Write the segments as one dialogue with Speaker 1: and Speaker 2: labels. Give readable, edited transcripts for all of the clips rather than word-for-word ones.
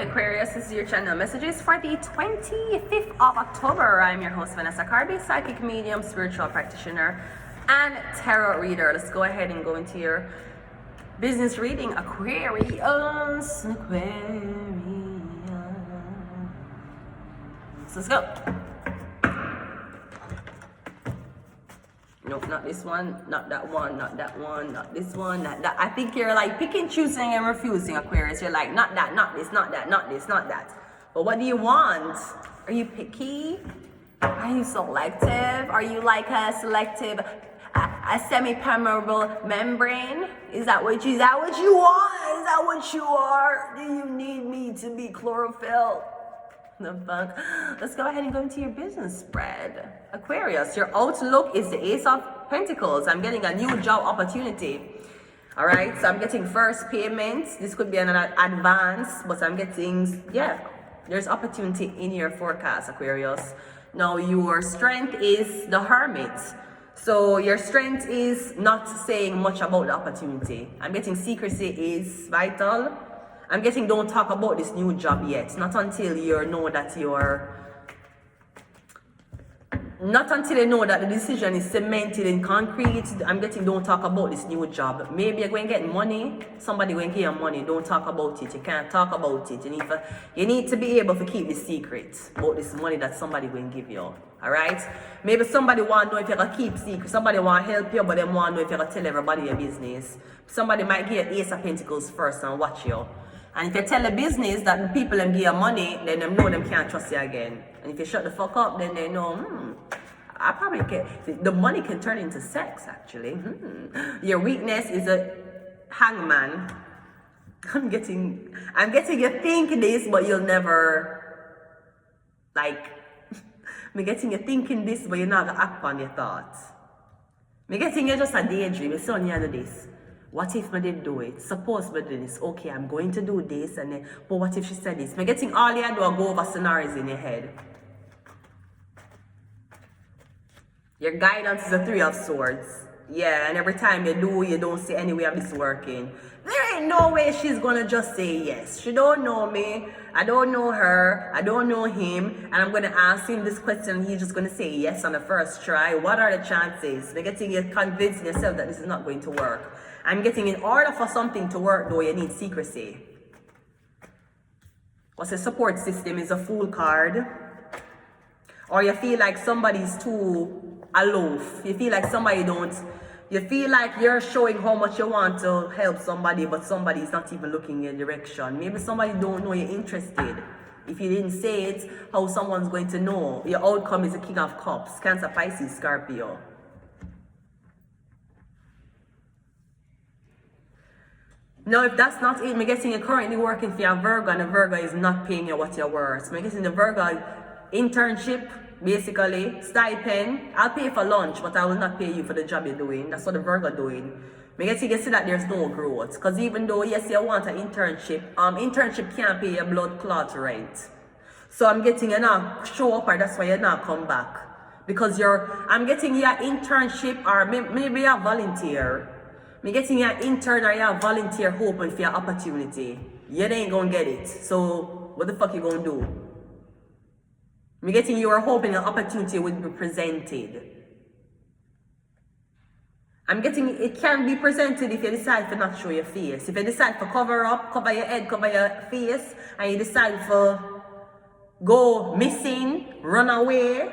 Speaker 1: Aquarius, this is your channel messages for the 25th of October. I'm your host, Vanessa Carby, psychic medium, spiritual practitioner, and tarot reader. Let's go ahead and go into your business reading, Aquarius. Let's go. Nope, not this one, not that one, not that one, not this one, not that. I think you're like picking, choosing, and refusing, Aquarius. You're like, not that, not this, not that, not this, not that. But what do you want? Are you picky? Are you selective? Are you like a selective, a semi-permeable membrane? Is that what you want? Is that what you are? Do you need me to be chlorophyll? The fuck? Let's go ahead and go into your business spread. Aquarius, your outlook is the Ace of Pentacles. I'm getting a new job opportunity. All right, so I'm getting first payments. This could be an advance, but I'm getting, yeah, there's opportunity in your forecast, Aquarius. Now, your strength is the Hermit. So your strength is not saying much about the opportunity. I'm getting secrecy is vital. I'm getting don't talk about this new job yet. Not until you know that the decision is cemented in concrete. I'm getting don't talk about this new job. Maybe you're going to get money. Somebody going to give you money. Don't talk about it. You can't talk about it. You need to be able to keep the secret about this money that somebody going to give you. Alright? Maybe somebody want to know if you're going to keep secret. Somebody want to help you, but they want to know if you're going to tell everybody your business. Somebody might give you Ace of Pentacles first and watch you. And if you tell the business that the people them give you money, then them know them can't trust you again. And if you shut the fuck up, then they know, I probably get, the money can turn into sex, actually. Your weakness is a hangman. I'm getting you think this, but you'll never, like, I'm getting you thinking this, but you're not going to act on your thoughts. I'm getting you just a daydream. It's on the other days. What if I did do it? Suppose I did this. Okay, I'm going to do this, and then, but what if she said this? I'm getting all you do are go over scenarios in your head. Your guidance is a Three of Swords. Yeah, and every time you do, you don't see any way of this working. There ain't no way she's gonna just say yes. She don't know me. I don't know her. I don't know him. And I'm gonna ask him this question, and he's just gonna say yes on the first try. What are the chances? I'm getting you convincing yourself that this is not going to work. I'm getting in order for something to work, though, you need secrecy. What's a support system is a Fool card. Or you feel like somebody's too aloof. You feel like you feel like you're showing how much you want to help somebody, but somebody's not even looking in your direction. Maybe somebody don't know you're interested. If you didn't say it, how someone's going to know? Your outcome is the King of Cups, Cancer, Pisces, Scorpio. Now, if that's not it, I'm guessing you're currently working for a Virgo, and a Virgo is not paying you what you're worth. So I'm guessing the Virgo internship, basically, stipend. I'll pay for lunch, but I will not pay you for the job you're doing. That's what the Virgo doing. I'm guessing you see that there's no growth. Because even though, yes, you want an internship, internship can't pay your blood clot rate. So I'm getting you not show up, or that's why you're not come back. Because I'm getting your internship, or maybe a volunteer. I'm getting your intern or your volunteer hoping for your opportunity. You ain't gonna get it. So what the fuck you gonna do? I'm getting you are hoping an opportunity would be presented. I'm getting it can be presented if you decide to not show your face. If you decide to cover up, cover your head, cover your face, and you decide to go missing, run away,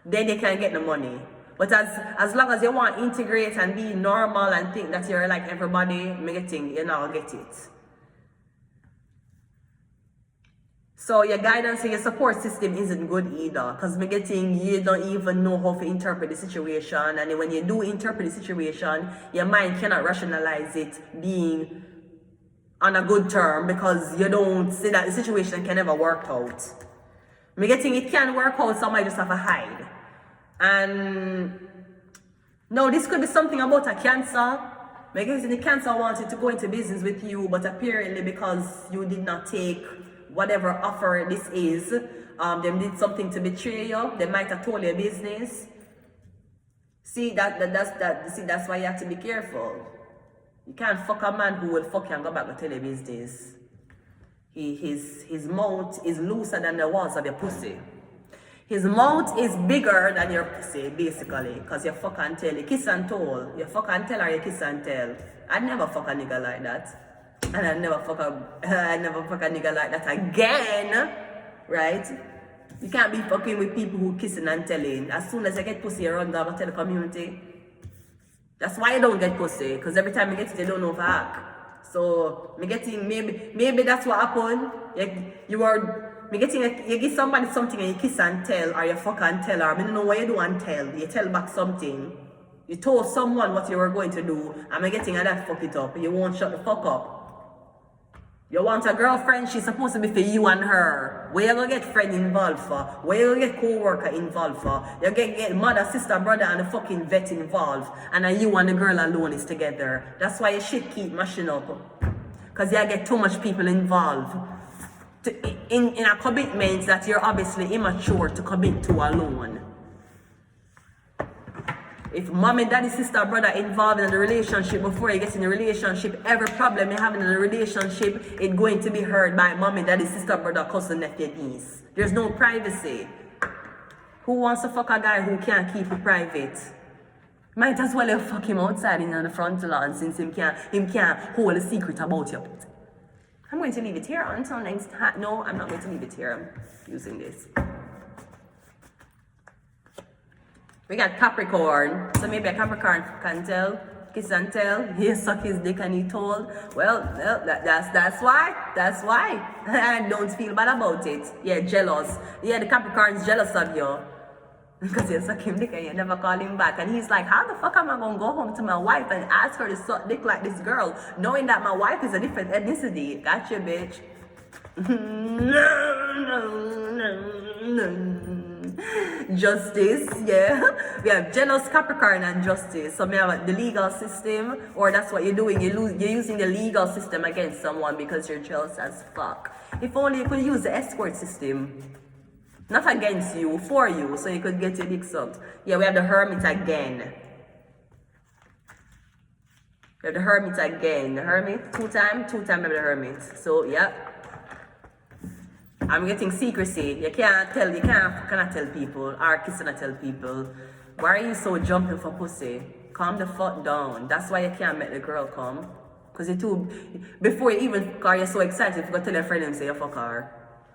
Speaker 1: then they can get the money. But as long as you want to integrate and be normal and think that you're like everybody, you're not going to get it. So your guidance and your support system isn't good either. Because you don't even know how to interpret the situation. And then when you do interpret the situation, your mind cannot rationalize it being on a good term, because you don't see that the situation can never work out. It can work out, somebody just have to hide. And no, this could be something about a Cancer. Because the Cancer wanted to go into business with you, but apparently because you did not take whatever offer this is, they did something to betray you. They might have told your business. See that's why you have to be careful. You can't fuck a man who will fuck you and go back and tell your business. His mouth is looser than the walls of your pussy. His mouth is bigger than your pussy, basically, because you fuck and tell. You kiss and tell. You fuck and tell or you kiss and tell. I'd never fuck a nigga like that. And I'd never fuck a nigga like that again. Right? You can't be fucking with people who kissing and telling. As soon as you get pussy, you run down and tell the community. That's why you don't get pussy, because every time you get it, you don't know if I hack. So, me getting, maybe that's what happened. You give somebody something and you kiss and tell, or you fuck and tell, or I don't know what you do and tell. You tell back something. You told someone what you were going to do, and me getting that fuck it up. You won't shut the fuck up. You want a girlfriend, she's supposed to be for you and her. Where you gonna get friend involved for? Where you gonna get co-worker involved for? You get mother, sister, brother, and the fucking vet involved. And then you and the girl alone is together. That's why your shit keep mashing up. Because you get too much people involved. In a commitment that you're obviously immature to commit to alone. If mommy, daddy, sister, brother involved in the relationship before you get in the relationship, every problem you have in the relationship is going to be heard by mommy, daddy, sister, brother, cousin, nephew, niece. There's no privacy. Who wants to fuck a guy who can't keep it private? Might as well you fuck him outside in the front lawn since him can't hold a secret about you. I'm going to leave it here until next time. No, I'm not going to leave it here. I'm using this. We got Capricorn. So maybe a Capricorn can tell, kiss and tell. He suck his dick and he told. Well, that's why. That's why. I don't feel bad about it. Yeah, jealous. Yeah, the Capricorn's jealous of you. Because you suck him dick and you never call him back. And he's like, how the fuck am I going to go home to my wife and ask her to suck dick like this girl, knowing that my wife is a different ethnicity? Gotcha, bitch. Justice, yeah. We have jealous Capricorn and justice. So we have the legal system, or that's what you're doing. You're using the legal system against someone because you're jealous as fuck. If only you could use the escort system. Not against you, for you, so you could get your dick sucked. Yeah, we have the Hermit again. We have the Hermit again. The Hermit, two times we have the Hermit. So, yeah. I'm getting secrecy. You cannot tell people, or cannot tell people. Why are you so jumping for pussy? Calm the fuck down. That's why you can't make the girl come. Because before you even, cause you're so excited, you go tell your friend and say you fuck her.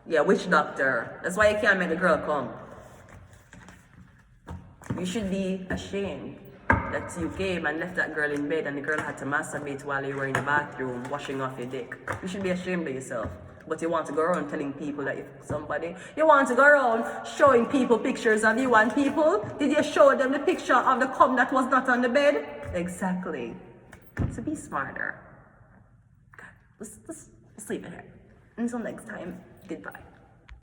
Speaker 1: Yeah, witch doctor. That's why you can't make the girl come. You should be ashamed that you came and left that girl in bed and the girl had to masturbate while you were in the bathroom washing off your dick. You should be ashamed of yourself. But you want to go around telling people that you fuck somebody. You want to go around showing people pictures of you and people. Did you show them the picture of the cum that was not on the bed? Exactly. So be smarter. Okay, let's leave it here. Until next time. Goodbye.